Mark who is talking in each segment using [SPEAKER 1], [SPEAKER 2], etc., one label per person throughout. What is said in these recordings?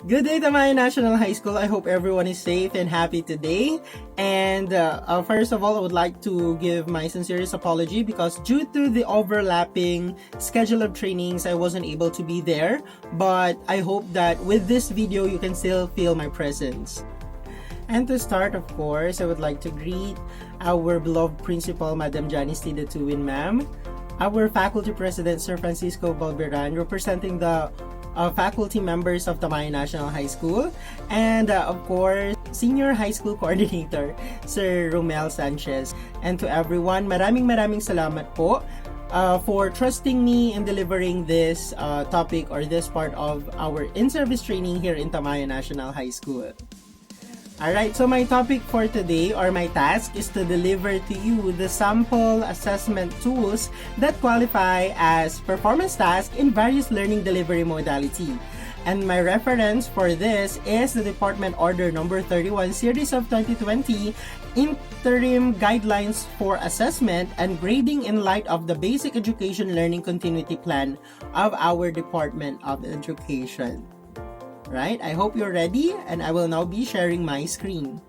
[SPEAKER 1] Good day to my National High School. I hope everyone is safe and happy today. And first of all, I would like to give my sincerest apology because due to the overlapping schedule of trainings, I wasn't able to be there. But I hope that with this video, you can still feel my presence. And to start, of course, I would like to greet our beloved principal, Madam Janice Tidatuwin, ma'am, our faculty president, Sir Francisco Balberan, representing the faculty members of Tamaya National High School, and of course, Senior High School Coordinator, Sir Romel Sanchez. And to everyone, maraming salamat po for trusting me in delivering this topic or this part of our in-service training here in Tamaya National High School. Alright, so my topic for today or my task is to deliver to you the sample assessment tools that qualify as performance tasks in various learning delivery modality. And my reference for this is the Department Order Number 31 Series of 2020 Interim Guidelines for Assessment and Grading in light of the Basic Education Learning Continuity Plan of our Department of Education. Right? I hope you're ready, and I will now be sharing my screen.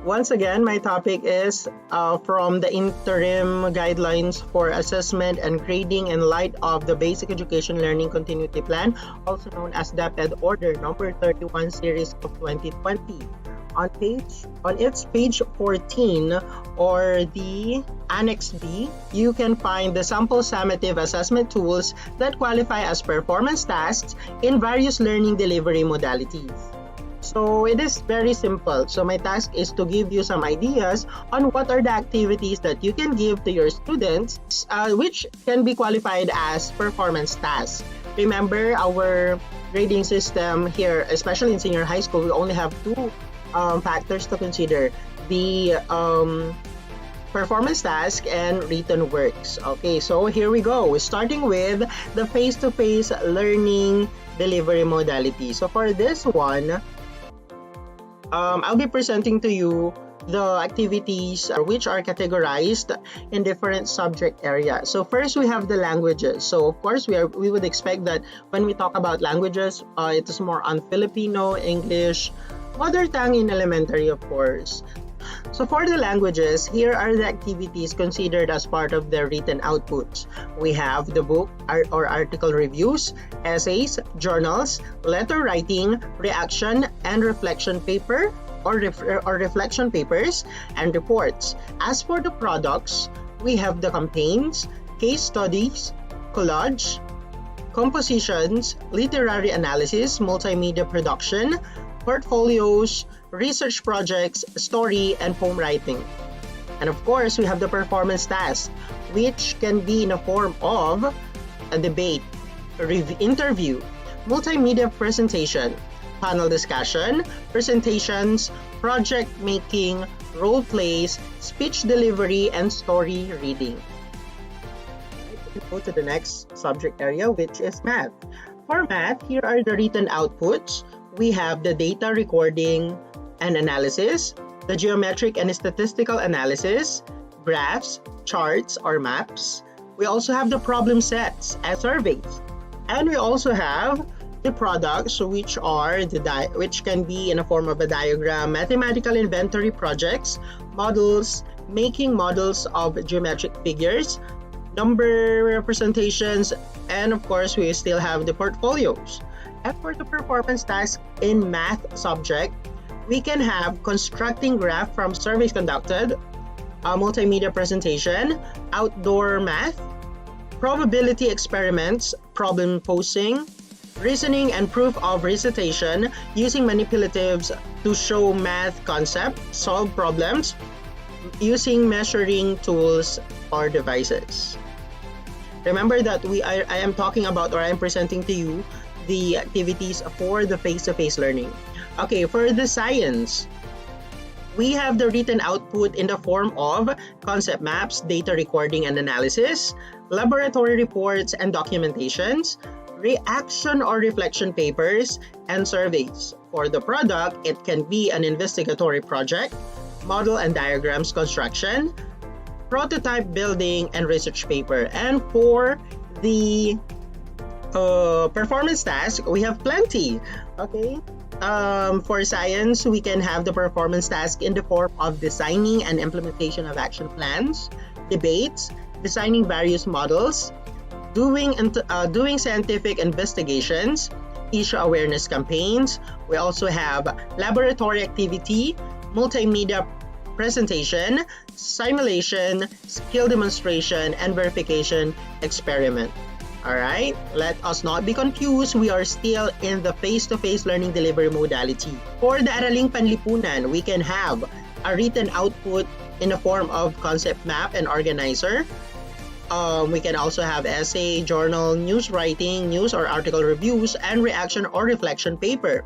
[SPEAKER 1] Once again, my topic is from the Interim Guidelines for Assessment and Grading in light of the Basic Education Learning Continuity Plan, also known as DepEd Order Number 31 Series of 2020. On its page 14 or the Annex B, you can find the sample summative assessment tools that qualify as performance tasks in various learning delivery modalities. So it is very simple. So my task is to give you some ideas on what are the activities that you can give to your students which can be qualified as performance tasks. Remember, our grading system here, especially in senior high school, we only have two factors to consider: the performance task and written works. Okay, so here we go. Starting with the face-to-face learning delivery modality. So for this one, I'll be presenting to you the activities which are categorized in different subject areas. So first we have the languages. So of course we would expect that when we talk about languages, it is more on Filipino, English, mother tongue in elementary, of course. So for the languages, here are the activities considered as part of the written outputs. We have the book or article reviews, essays, journals, letter writing, reaction and reflection paper or reflection papers, and reports. As for the products, we have the campaigns, case studies, collage, compositions, literary analysis, multimedia production, portfolios, research projects, story, and poem writing. And of course, we have the performance task, which can be in a form of a debate, interview, multimedia presentation, panel discussion, presentations, project making, role plays, speech delivery, and story reading. We can go to the next subject area, which is math. For math, here are the written outputs. We have the data recording and analysis, the geometric and statistical analysis, graphs, charts or maps. We also have the problem sets and surveys. And we also have the products, which are which can be in a form of a diagram, mathematical inventory projects, models, making models of geometric figures, number representations, and of course we still have the portfolios. And for the performance task in math subject, we can have constructing graph from surveys conducted, a multimedia presentation, outdoor math, probability experiments, problem posing, reasoning and proof of recitation using manipulatives to show math concept, solve problems using measuring tools or devices. Remember that I am talking about, or I am presenting to you, the activities for the face-to-face learning. Okay, for the science, we have the written output in the form of concept maps, data recording and analysis, laboratory reports and documentations, reaction or reflection papers, and surveys. For the product, it can be an investigatory project, model and diagrams construction, prototype building, and research paper. And for the Performance task, we have plenty. Okay. For science, we can have the performance task in the form of designing and implementation of action plans, debates, designing various models, doing scientific investigations, issue awareness campaigns. We also have laboratory activity, multimedia presentation, simulation, skill demonstration, and verification experiment. Alright, let us not be confused. We are still in the face-to-face learning delivery modality. For the Araling Panlipunan, we can have a written output in the form of concept map and organizer. We can also have essay, journal, news writing, news or article reviews, and reaction or reflection paper.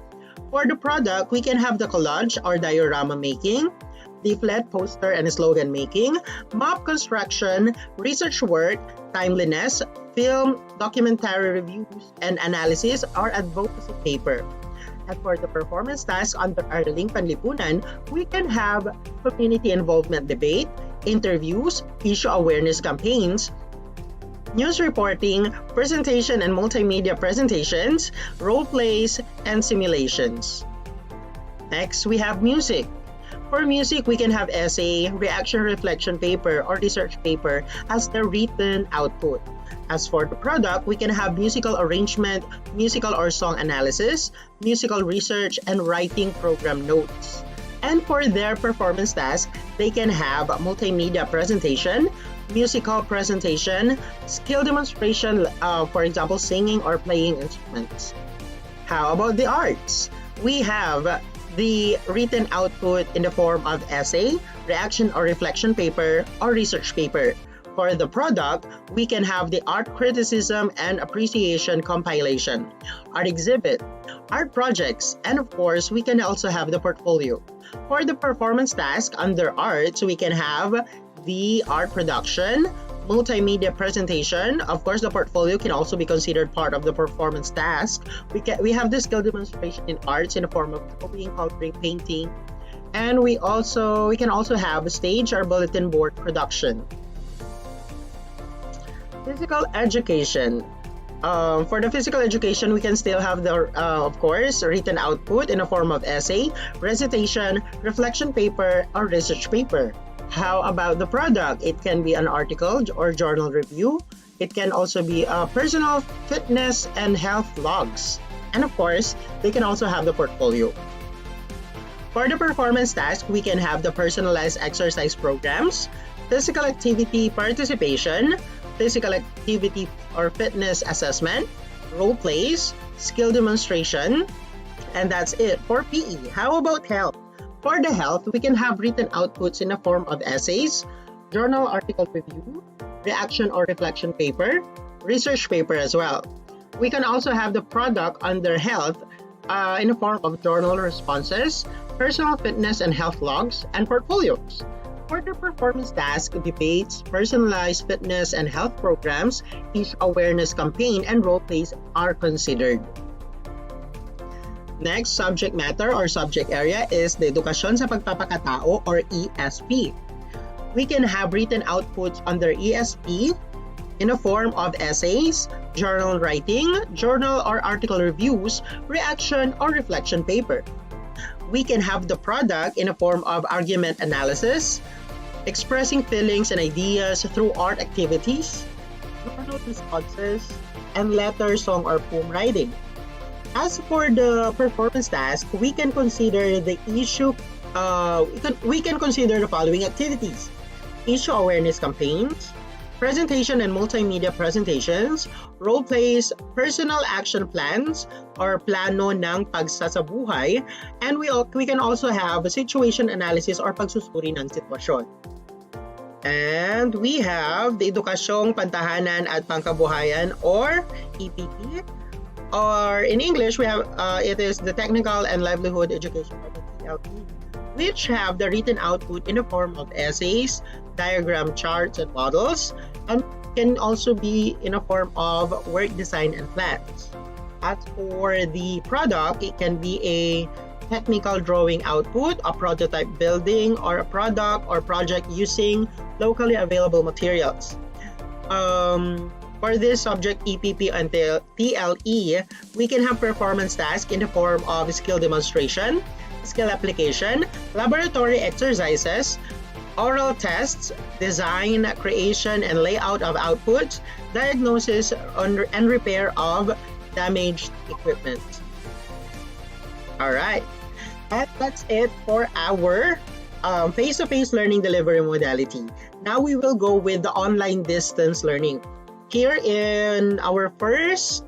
[SPEAKER 1] For the product, we can have the collage or diorama making, leaflet, poster, and slogan making, map construction, research work, timeliness, film, documentary reviews, and analysis or advocacy paper. And for the performance task under Araling Panlipunan, we can have community involvement debate, interviews, issue awareness campaigns, news reporting, presentation and multimedia presentations, role plays, and simulations. Next, we have music. For music, we can have essay, reaction reflection paper, or research paper as the written output. As for the product, we can have musical arrangement, musical or song analysis, musical research, and writing program notes. And for their performance task, they can have multimedia presentation, musical presentation, skill demonstration, for example, singing or playing instruments. How about the arts? We have the written output in the form of essay, reaction or reflection paper, or research paper. For the product, we can have the art criticism and appreciation compilation, art exhibit, art projects, and of course, we can also have the portfolio. For the performance task under arts, we can have the art production, multimedia presentation. Of course, the portfolio can also be considered part of the performance task. We have the skill demonstration in arts in the form of copying, coloring, painting, and we can also have stage or bulletin board production. Physical education. For the physical education, we can still have the, of course, written output in the form of essay, recitation, reflection paper, or research paper. How about the product? It can be an article or journal review. It can also be personal fitness and health logs. And of course, they can also have the portfolio. For the performance task, we can have the personalized exercise programs, physical activity participation, physical activity or fitness assessment, role plays, skill demonstration, and that's it for PE. How about health? For the health, we can have written outputs in the form of essays, journal article review, reaction or reflection paper, research paper as well. We can also have the product under health in the form of journal responses, personal fitness and health logs, and portfolios. For the performance task, debates, personalized fitness and health programs, issue awareness campaign, and role plays are considered. Next subject matter or subject area is the Edukasyon sa Pagpapakatao or ESP. We can have written outputs under ESP in the form of essays, journal writing, journal or article reviews, reaction or reflection paper. We can have the product in the form of argument analysis, expressing feelings and ideas through art activities, journal responses, and letter, song, or poem writing. As for the performance task, we can consider the issue. We can consider the following activities: issue awareness campaigns, presentation and multimedia presentations, role plays, personal action plans, or plano ng pagsasabuhay, and we can also have a situation analysis or pagsusuri ng sitwasyon. And we have the Edukasyong Pantahanan at Pangkabuhayan or EPP. Or in English, we have it is the Technical and Livelihood Education or the TLE, which have the written output in the form of essays, diagram charts, and models, and can also be in a form of work design and plans. As for the product, it can be a technical drawing output, a prototype building, or a product or project using locally available materials. For this subject EPP until TLE, we can have performance tasks in the form of skill demonstration, skill application, laboratory exercises, oral tests, design, creation, and layout of outputs, diagnosis and repair of damaged equipment. All right, that's it for our face-to-face learning delivery modality. Now we will go with the online distance learning. Here in our first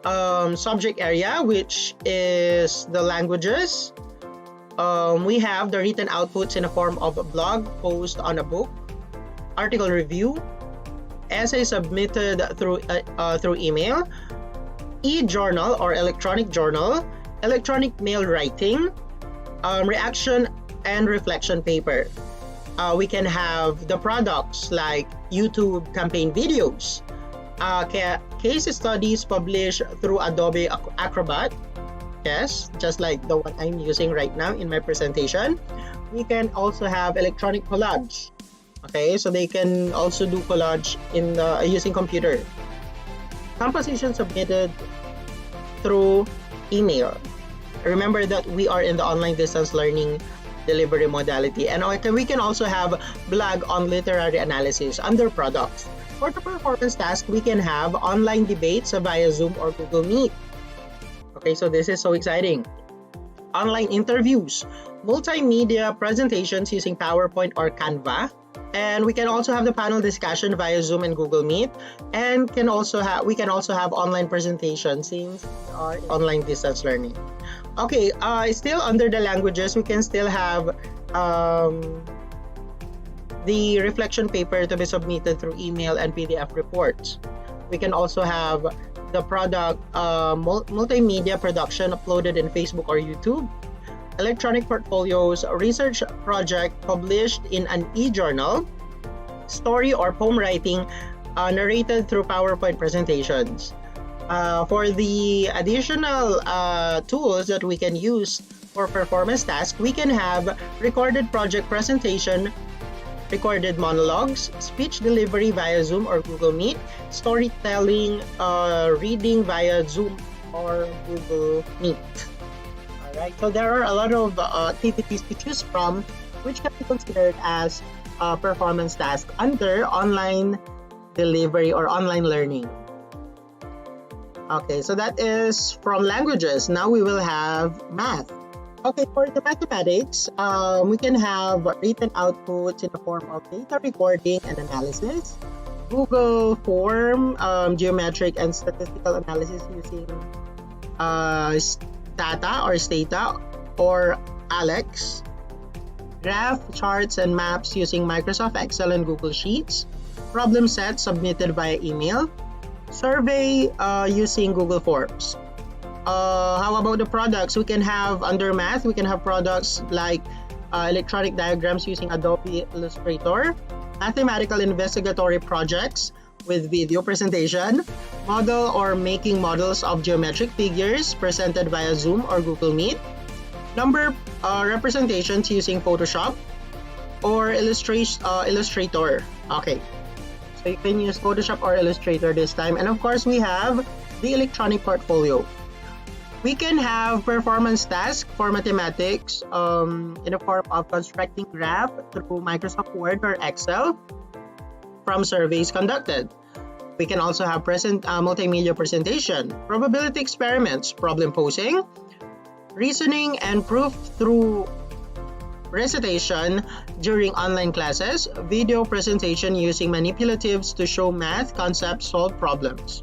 [SPEAKER 1] subject area, which is the languages, we have the written outputs in the form of a blog post on a book, article review, essay submitted through email, e-journal or electronic journal, electronic mail writing, reaction and reflection paper. We can have the products like YouTube campaign videos, case studies published through Adobe Acrobat. Yes, just like the one I'm using right now in my presentation. We can also have electronic collage. Okay, so they can also do collage in using computer. Composition submitted through email. Remember that we are in the online distance learning delivery modality, and we can also have blog on literary analysis under products. For the performance task, we can have online debates via Zoom or Google Meet. Okay, so this is so exciting. Online interviews, multimedia presentations using PowerPoint or Canva, and we can also have the panel discussion via Zoom and Google Meet, and we can also have online presentations since we are online distance learning. Okay, still under the languages, we can still have the reflection paper to be submitted through email and PDF reports. We can also have the product multimedia production uploaded in Facebook or YouTube, electronic portfolios, research project published in an e-journal, story or poem writing narrated through PowerPoint presentations. For the additional tools that we can use for performance tasks, we can have recorded project presentation, recorded monologues, speech delivery via Zoom or Google Meet, storytelling, reading via Zoom or Google Meet. Alright, so there are a lot of activities to choose from which can be considered as performance tasks under online delivery or online learning. Okay, so that is from languages. Now we will have math. Okay, for the mathematics, we can have written outputs in the form of data recording and analysis, Google form, geometric and statistical analysis using Stata or Alex, graph, charts, and maps using Microsoft Excel and Google Sheets, problem sets submitted via email, survey using Google Forms. How about the products? We can have under math, we can have products like electronic diagrams using Adobe Illustrator, mathematical investigatory projects with video presentation, model or making models of geometric figures presented via Zoom or Google Meet, number representations using Photoshop or Illustrator. Okay, so you can use Photoshop or Illustrator this time. And of course, we have the electronic portfolio. We can have performance tasks for mathematics in the form of constructing graph through Microsoft Word or Excel from surveys conducted. We can also have multimedia presentation, probability experiments, problem posing, reasoning and proof through recitation during online classes, video presentation using manipulatives to show math concepts, solve problems.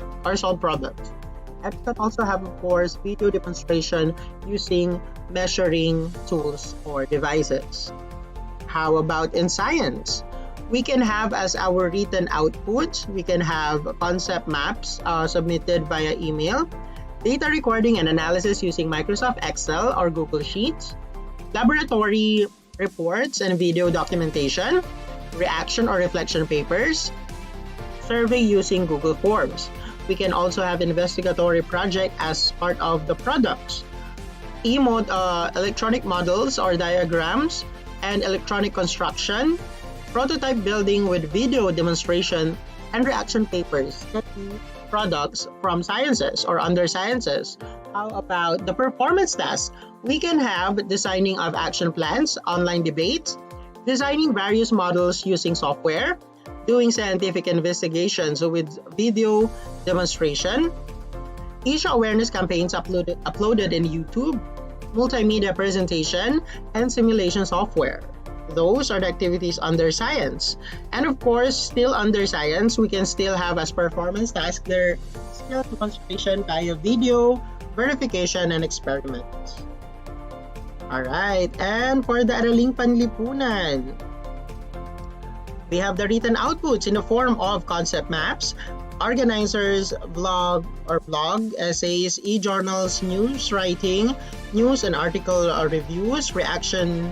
[SPEAKER 1] And we can also have, of course, video demonstration using measuring tools or devices. How about in science? We can have as our written output, we can have concept maps submitted via email, data recording and analysis using Microsoft Excel or Google Sheets, laboratory reports and video documentation, reaction or reflection papers, survey using Google Forms. We can also have investigatory project as part of the products, electronic models or diagrams, and electronic construction, prototype building with video demonstration and reaction papers can be products from sciences or under sciences. How about the performance task? We can have designing of action plans, online debates, designing various models using software, doing scientific investigations with video demonstration, issue awareness campaigns uploaded in YouTube, multimedia presentation, and simulation software. Those are the activities under science. And of course, still under science, we can still have as performance task their skill demonstration via video, verification, and experiments. Alright, and for the Araling Panlipunan, we have the written outputs in the form of concept maps, organizers, blog, essays, e-journals, news writing, news and article reviews, reaction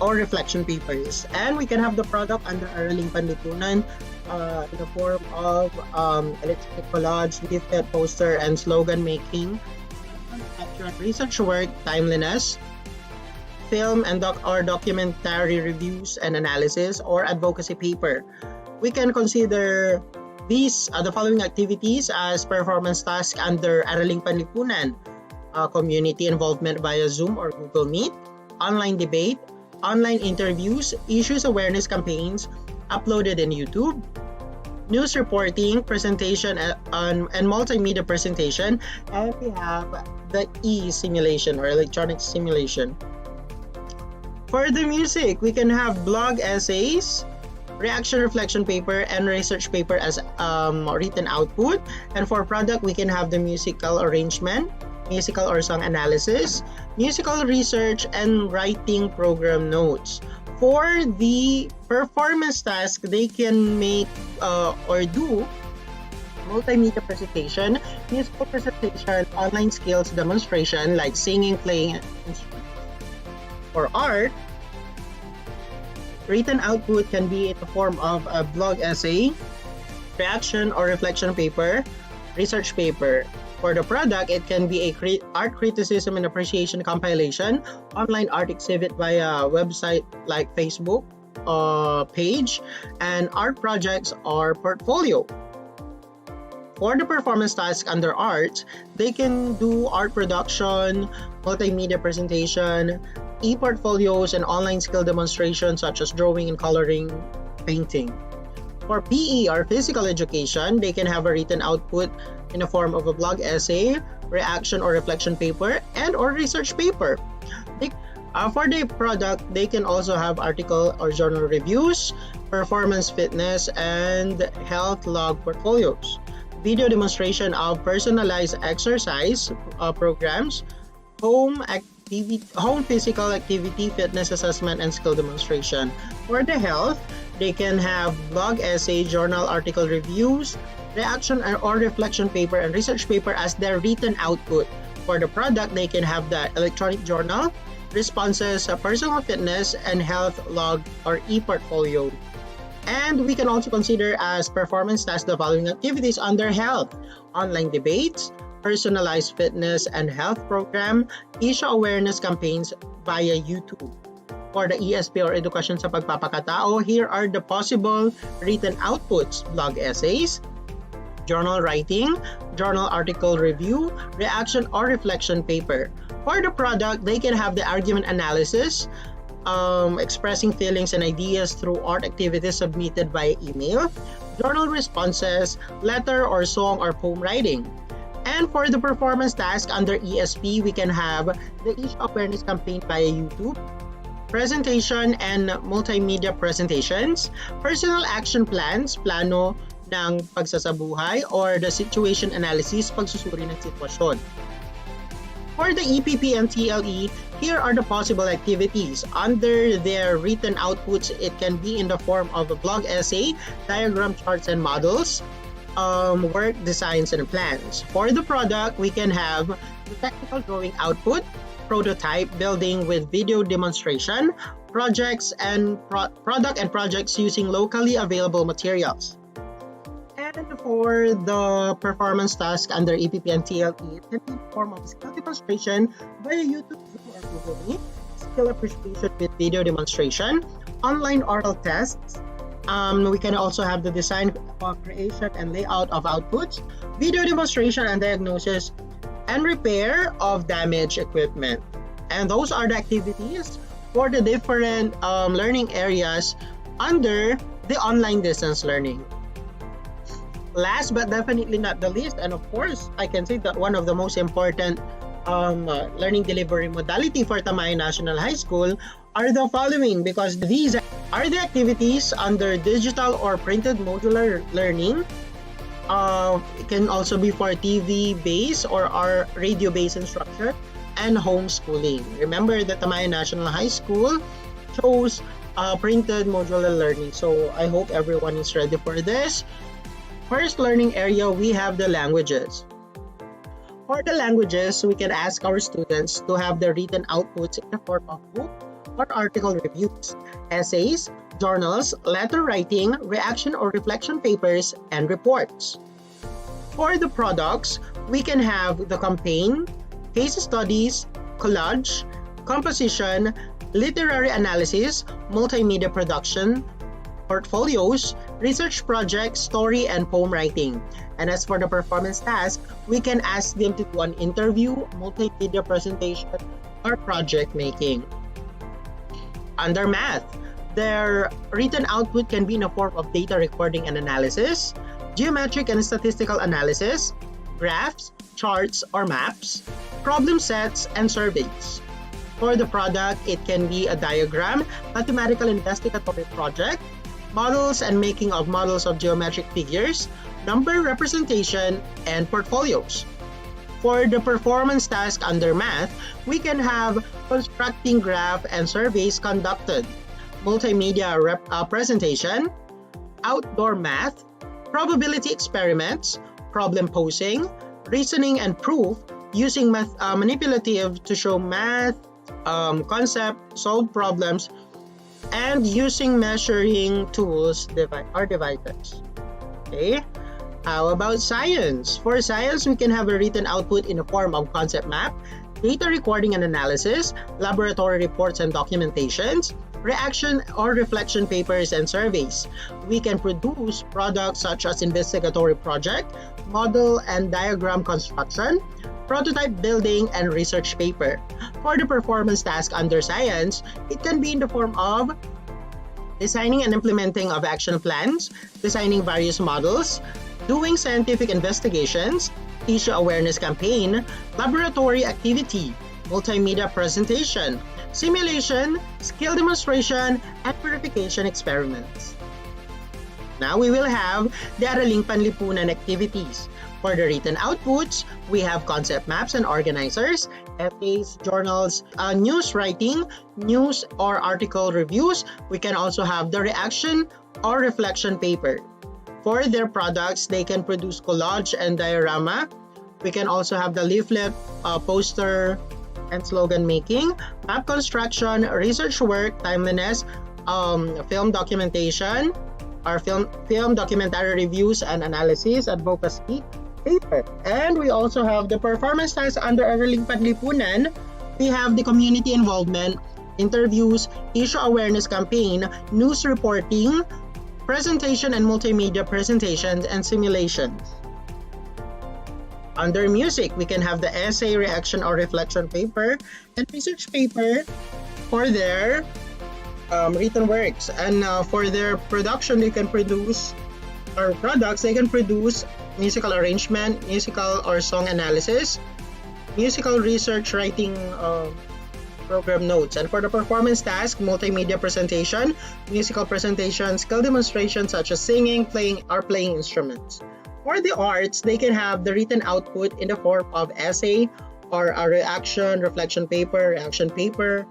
[SPEAKER 1] or reflection papers. And we can have the product under Araling Panlipunan in the form of electronic collage, leaflet, poster, and slogan making, research work, timeliness, film and documentary reviews and analysis, or advocacy paper. We can consider these the following activities as performance tasks under Araling Panlipunan: community involvement via Zoom or Google Meet, online debate, online interviews, issues awareness campaigns uploaded in YouTube, news reporting, presentation and multimedia presentation, and we have the e-simulation or electronic simulation. For the music, we can have blog essays, reaction reflection paper, and research paper as written output. And for product, we can have the musical arrangement, musical or song analysis, musical research, and writing program notes. For the performance task, they can make or do multimedia presentation, musical presentation, online skills demonstration like singing, playing, and instruments. For art, written output can be in the form of a blog essay, reaction or reflection paper, research paper. For the product, it can be a art criticism and appreciation compilation, online art exhibit via website like Facebook page, and art projects or portfolio. For the performance task under art, they can do art production, multimedia presentation, e-portfolios, and online skill demonstrations such as drawing and coloring, painting. For PE or physical education, they can have a written output in the form of a blog essay, reaction or reflection paper, and or research paper. For the product, they can also have article or journal reviews, performance fitness, and health log portfolios, video demonstration of personalized exercise programs, home physical activity, fitness assessment, and skill demonstration. For the health, they can have blog essay, journal article reviews, reaction or reflection paper, and research paper as their written output. For the product, they can have the electronic journal, responses, personal fitness, and health log or e-portfolio. And we can also consider as performance tasks the following activities under health: online debates, personalized fitness and health program, issue awareness campaigns via YouTube. For the ESP or Education sa Pagpapakatao, here are the possible written outputs: blog essays, journal writing, journal article review, reaction or reflection paper. For the product, they can have the argument analysis, expressing feelings and ideas through art activities submitted via email, journal responses, letter or song or poem writing. And for the performance task under ESP, we can have the issue awareness campaign via YouTube, presentation and multimedia presentations, personal action plans, plano ng pagsasabuhay, or the situation analysis, pagsusuri ng sitwasyon. For the EPP and TLE, here are the possible activities. Under their written outputs, it can be in the form of a blog essay, diagram charts and models, work designs and plans. For the product, we can have the technical drawing output, prototype, building with video demonstration, projects and product and projects using locally available materials. And for the performance task under EPP and TLE, it can be in the form of skill demonstration via YouTube or Google Meet, skill appreciation with video demonstration, online oral tests, We can also have the design, creation, and layout of outputs, video demonstration and diagnosis, and repair of damaged equipment. And those are the activities for the different learning areas under the online distance learning. Last but definitely not the least, and of course, I can say that one of the most important learning delivery modality for Tamay National High School are the following, because these are the activities under digital or printed modular learning. It can also be for TV-based or our radio-based instruction and homeschooling. Remember that Tamay National High School chose printed modular learning. So I hope everyone is ready for this. First learning area, we have the languages. For the languages, we can ask our students to have the written outputs in the form of book or article reviews, essays, journals, letter writing, reaction or reflection papers, and reports. For the products, we can have the campaign, case studies, collage, composition, literary analysis, multimedia production, portfolios, research projects, story, and poem writing. And as for the performance task, we can ask them to do an interview, multimedia presentation, or project making. Under math, their written output can be in the form of data recording and analysis, geometric and statistical analysis, graphs, charts or maps, problem sets, and surveys. For the product, it can be a diagram, mathematical investigatory project, models and making of models of geometric figures, number representation, and portfolios. For the performance task under math, we can have constructing graph and surveys conducted, multimedia presentation, outdoor math, probability experiments, problem posing, reasoning and proof using manipulative to show math concept, solve problems, and using measuring tools or devices. Okay. How about science? For science, we can have a written output in the form of concept map, data recording and analysis, laboratory reports and documentations, reaction or reflection papers and surveys. We can produce products such as investigatory project, model and diagram construction, prototype building, and research paper. For the performance task under science, it can be in the form of designing and implementing of action plans, designing various models, doing scientific investigations, issue awareness campaign, laboratory activity, multimedia presentation, simulation, skill demonstration, and verification experiments. Now we will have the Araling Panlipunan activities. For the written outputs, we have concept maps and organizers, essays, journals, news writing, news or article reviews. We can also have the reaction or reflection paper. For their products, they can produce collage and diorama. We can also have the leaflet, poster, and slogan making, map construction, research work, timeliness, film documentation, or film documentary reviews and analysis, advocacy, paper. And we also have the performance task under Araling Panlipunan. We have the community involvement, interviews, issue awareness campaign, news reporting, presentation and multimedia presentations, and simulations. Under music, we can have the essay, reaction or reflection paper, and research paper for their written works. And for their production, they can produce, or products, they can produce musical arrangement, musical or song analysis, musical research writing program notes. And for the performance task, multimedia presentation, musical presentation, skill demonstrations such as singing, playing, or playing instruments. For the arts, they can have the written output in the form of essay or a reaction, reflection paper, reaction paper.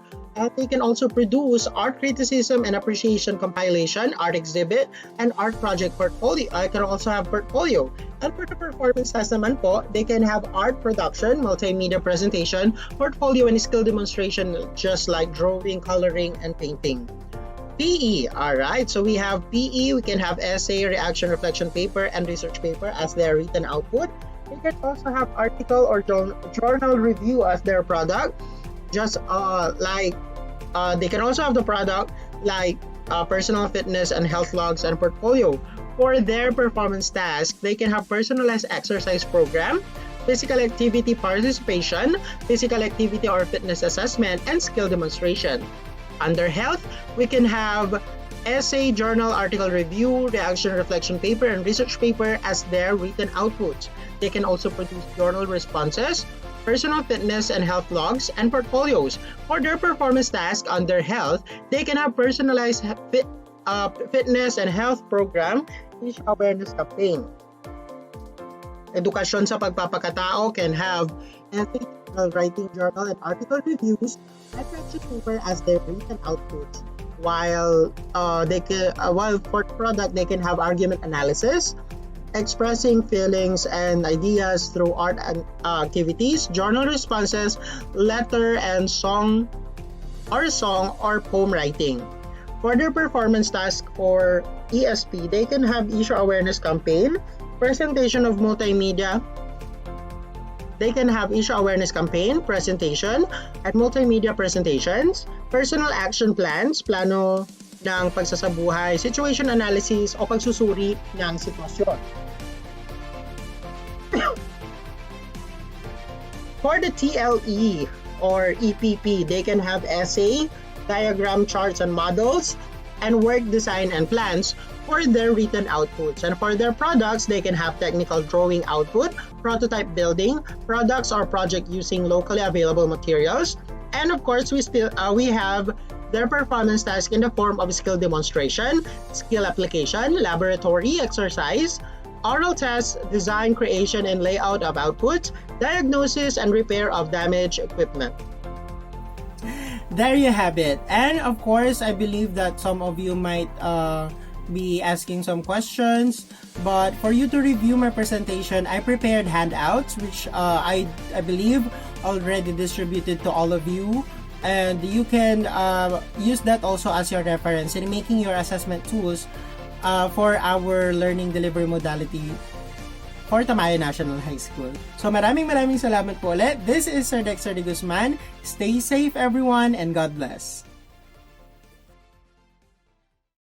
[SPEAKER 1] They can also produce art criticism and appreciation compilation, art exhibit, and art project portfolio. I can also have portfolio. And for the performance task naman po, they can have art production, multimedia presentation, portfolio, and skill demonstration just like drawing, coloring, and painting. PE, alright, so we have PE, we can have essay, reaction, reflection paper, and research paper as their written output. They can also have article or journal review as their product. Just they can also have the product like personal fitness and health logs and portfolio. For their performance task, they can have personalized exercise program, physical activity participation, physical activity or fitness assessment, and skill demonstration. Under health, we can have essay, journal, article review, reaction, reflection paper, and research paper as their written outputs. They can also produce journal responses, personal fitness and health logs, and portfolios. For their performance task under health, they can have personalized fitness and health program, issue awareness campaign. Edukasyon sa pagpapakatao can have essay, writing, journal, and article reviews, and research paper as their written outputs. While for product, they can have argument analysis, expressing feelings and ideas through art and activities, journal responses, letter and song or poem writing. For their performance task for ESP, they can have issue awareness campaign, presentation of multimedia. They can have issue awareness campaign, presentation, at multimedia presentations, personal action plans, plano ng pagsasabuhay, situation analysis, o pagsusuri ng sitwasyon. For the TLE or EPP, they can have essay, diagram, charts, and models, and work design and plans for their written outputs. And for their products, they can have technical drawing output, prototype building, products or project using locally available materials, and of course, we have their performance task in the form of skill demonstration, skill application, laboratory exercise, oral tests, design, creation, and layout of outputs, diagnosis, and repair of damaged equipment.
[SPEAKER 2] There you have it. And of course, I believe that some of you might be asking some questions, but for you to review my presentation, I prepared handouts which I believe already distributed to all of you, and you can use that also as your reference in making your assessment tools for our learning delivery modality for Tamayo National High School. So maraming salamat po ulit. This is Sir Dexter de Guzman. Stay safe everyone, and God bless.